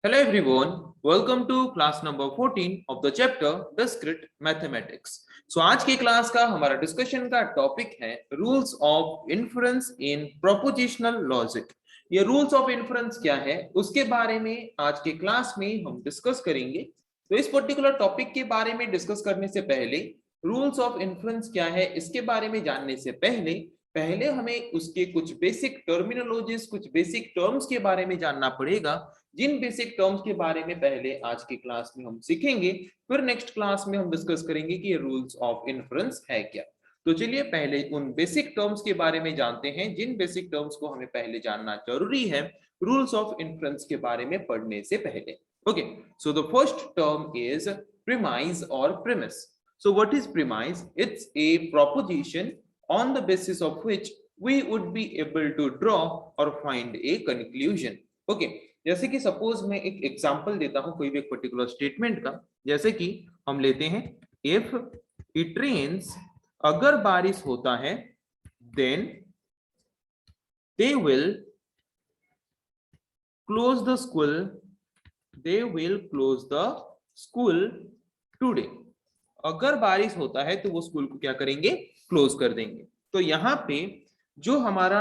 Hello everyone, welcome to class number 14 of the chapter Discrete Mathematics. So आज की class का हमारा discussion का टॉपिक है rules of inference in prepositional logic. ये रूल्स ऑफ इन्फरेंस क्या है उसके बारे में आज के क्लास में हम डिस्कस करेंगे। तो इस पर्टिकुलर टॉपिक के बारे में डिस्कस करने से पहले रूल्स ऑफ इन्फरेंस क्या है इसके बारे में जानने से पहले हमें उसके कुछ बेसिक टर्मिनोलॉजीज, कुछ बेसिक टर्म्स के बारे में जानना पड़ेगा, जिन बेसिक टर्म्स के बारे में पहले आज की क्लास में हम सीखेंगे, फिर नेक्स्ट क्लास में हम डिस्कस करेंगे कि ये रूल्स ऑफ इन्फरेंस है क्या। तो चलिए पहले उन बेसिक टर्म्स के बारे में जानते हैं, जिन बेसिक टर्म्स को हमें पहले जानना जरूरी है रूल्स ऑफ इन्फरेंस के बारे में पढ़ने से पहले। Okay, so the first term is premise और premise. So what is premise? It's a proposition on the basis of which we would be able to draw or find a conclusion. Okay, जैसे कि suppose मैं एक example देता हूं कोई भी एक पर्टिकुलर स्टेटमेंट का, जैसे कि हम लेते हैं इफ इट रेन्स, अगर बारिश होता है, then they will close the school, they will close the school today. अगर बारिश होता है तो वो स्कूल को क्या करेंगे, क्लोज कर देंगे। तो यहाँ पे जो हमारा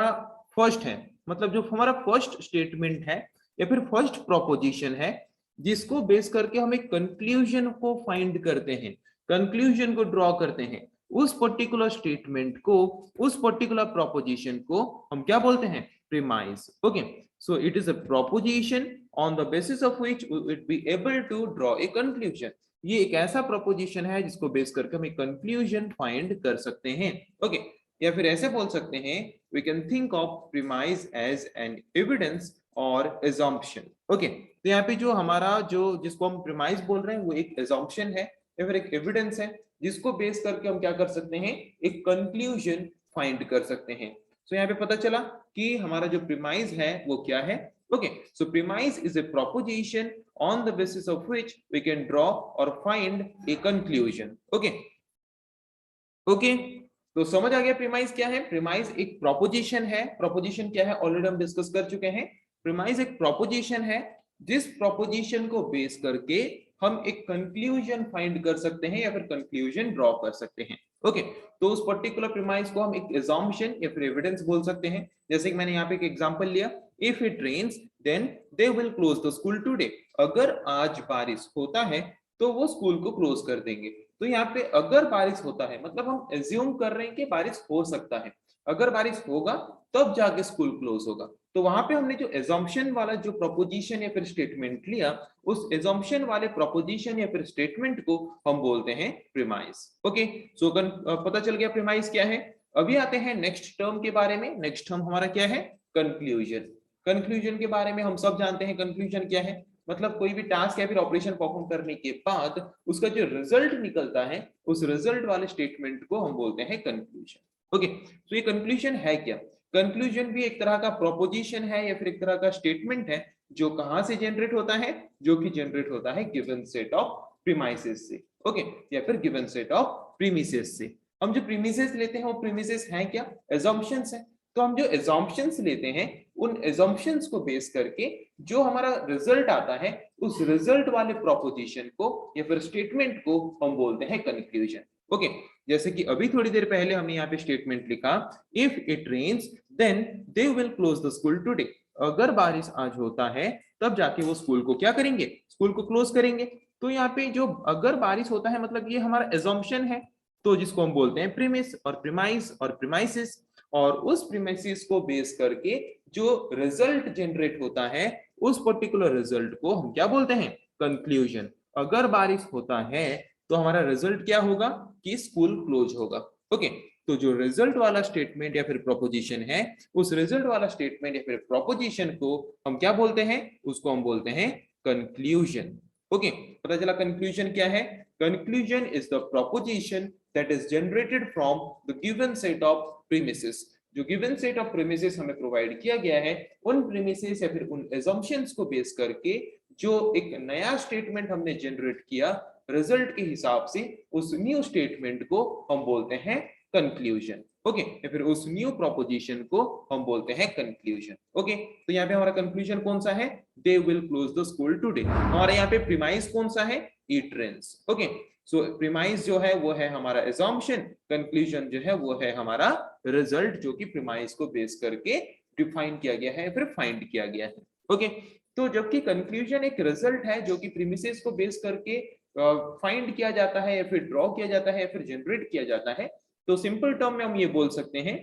फर्स्ट है, मतलब जो हमारा फर्स्ट स्टेटमेंट है या फिर फर्स्ट प्रोपोजिशन है, जिसको बेस करके हम एक कंक्लूजन को फाइंड करते हैं, कंक्लूजन को ड्रॉ करते हैं, उस पर्टिकुलर स्टेटमेंट को, उस पर्टिकुलर प्रोपोजिशन को हम क्या बोलते हैं, premise. Okay, so it is a proposition on the basis of which we would be able to draw a conclusion. ये एक ऐसा प्रोपोजिशन है जिसको बेस करके हम एक कंक्लूजन फाइंड कर सकते हैं। ओके, या फिर ऐसे बोल सकते हैं, we can think of premise as an evidence और assumption। ओके, तो यहाँ पे जो हमारा जो जिसको हम प्रीमाइस बोल रहे हैं वो एक assumption है या फिर एक एविडेंस है, जिसको बेस करके हम क्या कर सकते हैं, एक कंक्लूजन फाइंड कर सकते हैं। तो यहाँ पे पता चला कि हमारा जो प्रीमाइस है वो क्या है। Okay, so premise is a proposition on the basis of which we can draw or find a conclusion. Okay, okay, तो समझ आ गया प्रीमाइस क्या है। प्रीमाइस एक प्रोपोजिशन है। प्रोपोजिशन क्या है ऑलरेडी हम डिस्कस कर चुके हैं। प्रीमाइस एक प्रोपोजिशन है जिस प्रोपोजिशन को बेस करके हम एक कंक्लूजन फाइंड कर सकते हैं या फिर कंक्लूजन ड्रॉ कर सकते हैं। ओके, तो उस पर्टिकुलर प्रीमाइस को हम एक assumption या फिर एविडेंस बोल सकते हैं। जैसे कि मैंने यहाँ पे एक एग्जांपल लिया, if it rains then they will close the school today. अगर आज बारिश होता है तो वो स्कूल को क्लोज कर देंगे। तो यहाँ पे अगर बारिश होता है मतलब हम एज्यूम कर रहे हैं कि बारिश हो सकता है, अगर बारिश होगा तब जाके स्कूल क्लोज होगा। तो वहां पे हमने जो एजम्पशन वाला जो प्रोपोजिशन या फिर स्टेटमेंट लिया, उस एजम्पशन वाले प्रोपोजिशन या फिर स्टेटमेंट को हम बोलते हैं प्रीमाइस। ओके, सो पता चल गया प्रीमाइस क्या है। अभी आते हैं नेक्स्ट टर्म के बारे में। नेक्स्ट टर्म हमारा क्या है, कंक्लूजन। कंक्लूजन के बारे में हम सब जानते हैं, कंक्लूजन क्या है, मतलब कोई भी टास्क या फिर ऑपरेशन परफॉर्म करने के बाद उसका जो रिजल्ट निकलता है, उस रिजल्ट वाले स्टेटमेंट को हम बोलते हैं कंक्लूजन। ओके, तो ये कंक्लूजन है क्या। कंक्लूजन भी एक तरह का प्रोपोजिशन है या फिर एक तरह का स्टेटमेंट है जो कहां से जनरेट होता है, जो कि जनरेट होता है गिवन सेट ऑफ प्रीमाइसेस से। ओके, या फिर गिवन सेट ऑफ प्रीमिसेस से। हम जो प्रीमिसेस लेते हैं वो प्रीमिसेस हैं क्या, assumptions है। तो हम जो assumptions लेते हैं उन assumptions को बेस करके जो हमारा रिजल्ट आता है, उस रिजल्ट वाले प्रोपोजिशन को या फिर स्टेटमेंट को हम बोलते हैं कंक्लूजन। ओके, जैसे कि अभी थोड़ी देर पहले हमने यहाँ पे स्टेटमेंट लिखा, if it rains then they will close the school today. अगर बारिश आज होता है तब जाके वो स्कूल को क्या करेंगे, स्कूल को क्लोज करेंगे। तो यहाँ पे जो अगर बारिश होता है मतलब ये हमारा assumption है, तो जिसको हम बोलते हैं प्रीमिस और प्रीमाइस और प्रीमाइसिस। और उस प्रीमाइसिस को बेस करके जो रिजल्ट जनरेट होता है, उस पर्टिकुलर रिजल्ट को हम क्या बोलते हैं, कंक्लूजन। अगर बारिश होता है तो हमारा रिजल्ट क्या होगा, कि स्कूल क्लोज होगा। ओके, तो जो रिजल्ट वाला स्टेटमेंट या फिर प्रोपोजिशन है, उस रिजल्ट वाला स्टेटमेंट या फिर प्रोपोजिशन को हम क्या बोलते हैं, उसको हम बोलते हैं कंक्लूजन। ओके, पता चला कंक्लूजन क्या है। Conclusion is the proposition that is generated from the given set of premises. जो गिवन सेट ऑफ प्रीमिसेस हमें प्रोवाइड किया गया है, उन प्रीमिसेस या फिर उन assumptions को बेस करके जो एक नया स्टेटमेंट हमने जनरेट किया रिजल्ट के हिसाब से, उस न्यू स्टेटमेंट को हम बोलते हैं कंक्लूजन। ओके, या फिर उस न्यू प्रोपोजिशन को हम बोलते हैं कंक्लूजन। ओके, तो यहाँ पे हमारा कंक्लूजन कौन सा है, they will close the school today. हमारे यहाँ पे प्रीमाइस कौन सा है? It rains. Okay, so premise जो है वो है हमारा assumption, कंक्लूजन जो है वो है हमारा रिजल्ट, जो कि प्रीमाइस को बेस करके डिफाइन किया गया है, फिर फाइंड किया गया है. ओके, तो जबकि कंक्लूजन एक रिजल्ट है जो कि प्रीमिसेस को बेस करके फाइंड किया जाता है या फिर ड्रॉ किया जाता है या फिर जनरेट किया जाता है, तो सिंपल टर्म में हम ये बोल सकते हैं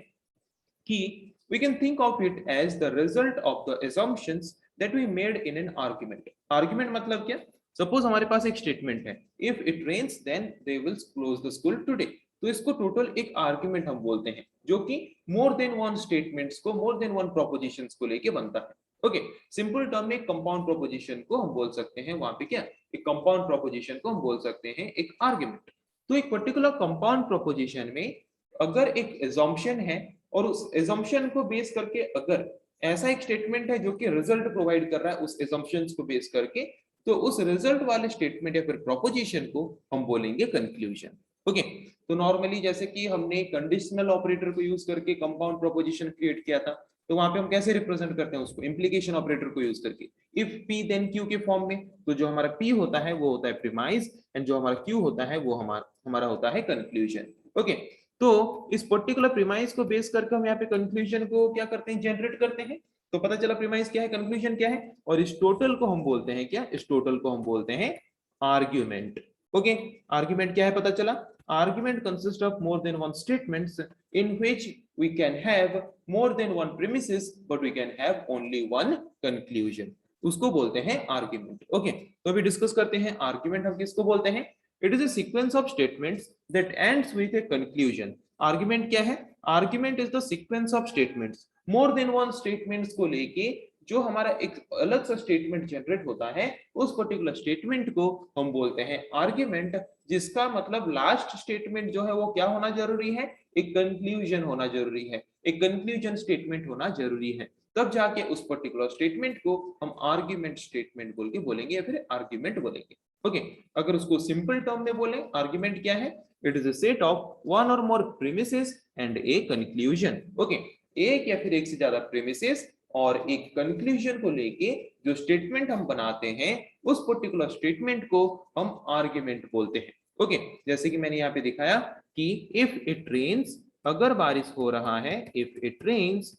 कि we can think of it as the result of the assumptions that we made in an argument. Argument मतलब क्या? Suppose हमारे पास एक स्टेटमेंट है, if it rains then they will close the school today. तो इसको टोटल एक argument हम बोलते हैं, जो कि मोर देन वन स्टेटमेंट्स को, मोर देन वन प्रोपोजिशंस को लेके बनता है. ओके, सिंपल टर्म में कंपाउंड प्रोपोजिशन को हम बोल सकते हैं, वहां पे क्या, एक कंपाउंड प्रोपोजिशन को हम बोल सकते हैं एक आर्ग्यूमेंट. तो एक पर्टिकुलर कंपाउंड प्रोपोजिशन में अगर एक assumption है और उस assumption को बेस करके अगर ऐसा एक स्टेटमेंट है जो कि रिजल्ट प्रोवाइड कर रहा है उस assumptions को बेस करके, तो उस रिजल्ट वाले स्टेटमेंट या फिर प्रोपोजिशन को हम बोलेंगे कंक्लूजन. ओके, तो नॉर्मली जैसे कि हमने कंडीशनल ऑपरेटर को यूज करके कंपाउंड प्रोपोजिशन क्रिएट किया था, तो वहां पे हम कैसे रिप्रेजेंट करते हैं उसको? इम्प्लीकेशन ऑपरेटर को यूज करके, इफ पी देन क्यू के फॉर्म में. तो जो हमारा पी होता है वो होता है प्रीमाइस, एंड जो हमारा क्यू होता है वो हमारा होता है कंक्लूजन. ओके, तो इस पर्टिकुलर प्रीमाइस को बेस करके हम यहाँ पे कंक्लूजन को क्या करते हैं? जनरेट करते हैं. तो पता चला प्रीमाइस क्या है, कंक्लूजन क्या है, और इस टोटल को हम बोलते हैं क्या? इस टोटल को हम बोलते हैं आर्ग्यूमेंट. ओके, आर्ग्यूमेंट क्या है पता चला? Argument consists of more than one statements in which we can have more than one premises, but we can have only one conclusion. उसको बोलते हैं argument. Okay, तो अभी डिस्कस करते हैं argument हम किसको बोलते हैं. It is a sequence of statements that ends with a conclusion. Argument क्या है? Argument is the sequence of statements. More than one statements को लेके जो हमारा एक अलग सा स्टेटमेंट जनरेट होता है, उस पर्टिकुलर स्टेटमेंट को हम बोलते हैं आर्ग्यूमेंट, जिसका मतलब लास्ट स्टेटमेंट जो है वो क्या होना जरूरी है? एक कंक्लूजन होना जरूरी है, एक कंक्लूजन स्टेटमेंट होना जरूरी है, तब जाके उस पर्टिकुलर स्टेटमेंट को हम आर्ग्यूमेंट स्टेटमेंट बोल के बोलेंगे या फिर आर्ग्यूमेंट बोलेंगे. ओके, अगर उसको सिंपल टर्म में बोले, आर्ग्यूमेंट क्या है? It is a set of one or more premises and a conclusion. Okay, एक या फिर एक से ज्यादा प्रीमिसेस और एक कंक्लूजन को लेके जो स्टेटमेंट हम बनाते हैं, उस पर्टिकुलर स्टेटमेंट को हम आर्ग्यूमेंट बोलते हैं. ओके, जैसे कि मैंने यहाँ पे दिखाया कि इफ इट रेन्स, अगर बारिश हो रहा है, if it rains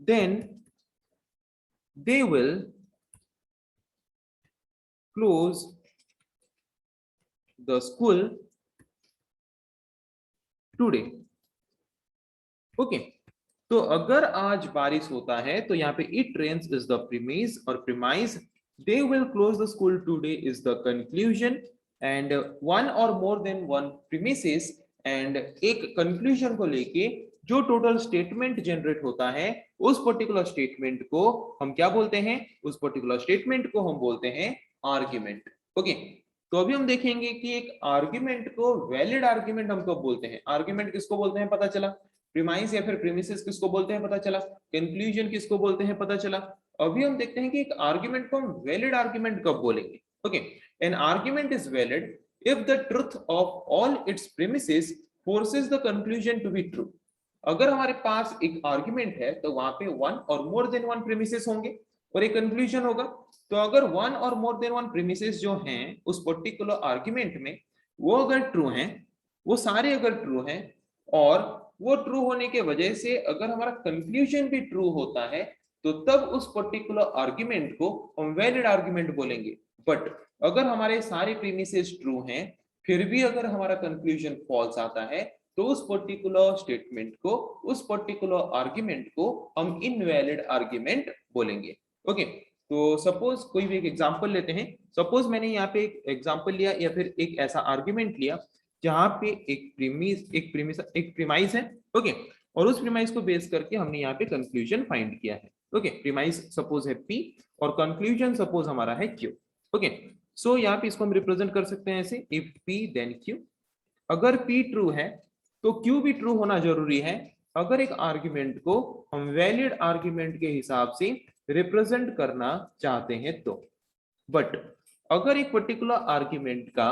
then they will close the school today. Okay, तो अगर आज बारिश होता है तो यहाँ पे it rains is the premise और premise, they will close the school today is the conclusion, and one or more than one premises, and एक कंक्लूजन को लेके जो टोटल स्टेटमेंट जनरेट होता है, उस पर्टिकुलर स्टेटमेंट को हम क्या बोलते हैं? उस पर्टिकुलर स्टेटमेंट को हम बोलते हैं आर्ग्यूमेंट. ओके, तो अभी हम देखेंगे कि एक आर्ग्यूमेंट को वैलिड आर्ग्यूमेंट हम कब बोलते हैं. आर्ग्यूमेंट किसको बोलते हैं पता चला, प्रीमाइस या फिर प्रीमिसेस किसको बोलते हैं पता चला, कंक्लूजन किसको बोलते हैं पता चला. अभी हम देखते हैं कि एक आर्ग्यूमेंट को हम वैलिड आर्ग्यूमेंट कब बोलेंगे. Okay, an argument is valid if the truth of all its premises forces the conclusion to be true. अगर हमारे पास एक आर्ग्यूमेंट है तो वहां पे one or more than one premises होंगे और एक कंक्लूजन होगा. तो अगर one or more than one premises जो हैं उस पर्टिकुलर आर्ग्यूमेंट में, वो अगर ट्रू हैं, वो सारे अगर ट्रू हैं, और वो ट्रू होने के वजह से अगर हमारा कंक्लूजन भी ट्रू होता है, तो तब उस पर्टिकुलर आर्ग्यूमेंट को हम वैलिड आर्ग्यूमेंट बोलेंगे. बट अगर हमारे सारे प्रीमिसेस ट्रू हैं, फिर भी अगर हमारा कंक्लूजन फॉल्स आता है, तो उस पर्टिकुलर स्टेटमेंट को, उस पर्टिकुलर आर्ग्यूमेंट को हम इनवैलिड आर्ग्यूमेंट बोलेंगे. ओके, तो सपोज कोई भी एक एग्जांपल लेते हैं. सपोज मैंने यहाँ पे एक एग्जांपल लिया या फिर एक ऐसा आर्ग्यूमेंट लिया जहां पे एक प्रीमाइस है. ओके, और उस प्रीमाइस को बेस करके हमने यहाँ पे कंक्लूजन फाइंड किया है. ओके, प्रीमाइस सपोज है P और कंक्लूजन सपोज हमारा है Q. ओके, सो यहाँ पे इसको हम रिप्रेजेंट कर सकते हैं ऐसे, इफ P देन Q. अगर P ट्रू है तो Q भी ट्रू होना जरूरी है, अगर एक आर्ग्यूमेंट को हम वैलिड आर्ग्यूमेंट के हिसाब से रिप्रेजेंट करना चाहते हैं तो. बट अगर एक पर्टिकुलर आर्ग्यूमेंट का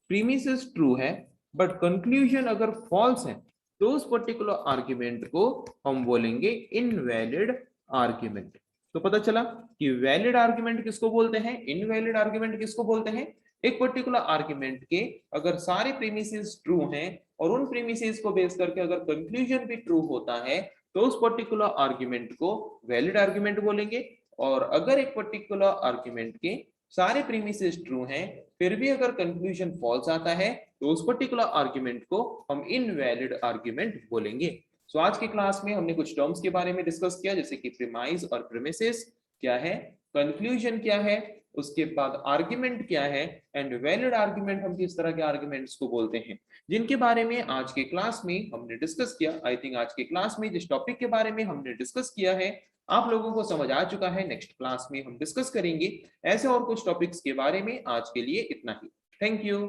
प्रीमिसेस ट्रू है बट कंक्लूजन अगर फॉल्स है, तो उस पर्टिकुलर आर्ग्यूमेंट को हम बोलेंगे इनवैलिड आर्ग्यूमेंट. तो पता चला कि वैलिड आर्गुमेंट किसको बोलते हैं, इनवैलिड आर्गुमेंट किसको बोलते हैं। एक पर्टिकुलर आर्गुमेंट के अगर सारे प्रीमिसेस ट्रू हैं और उन प्रीमिसेस को बेस करके अगर कंक्लूजन भी ट्रू होता है तो उस पर्टिकुलर आर्गुमेंट को वैलिड आर्गुमेंट बोलेंगे। और अगर एक पर्टिकुलर आर्गुमेंट के सारे प्रीमिसेस ट्रू हैं फिर भी अगर कंक्लूजन फॉल्स आता है तो उस पर्टिकुलर आर्गुमेंट को हम इनवैलिड आर्गुमेंट बोलेंगे। सो आज की क्लास में हमने कुछ टर्म्स के बारे में डिस्कस किया, जैसे कि प्रीमाइज और प्रीमिसेस क्या है, कंक्लूजन क्या है, उसके बाद आर्गुमेंट क्या है, एंड वैलिड आर्गुमेंट हम किस तरह के आर्गुमेंट्स को बोलते हैं, जिनके बारे में आज के क्लास में हमने डिस्कस किया। आई थिंक आज के क्लास में जिस टॉपिक के बारे में हमने डिस्कस किया है आप लोगों को समझ आ चुका है। नेक्स्ट क्लास में हम डिस्कस करेंगे ऐसे और कुछ टॉपिक्स के बारे में। आज के लिए इतना ही। Thank you.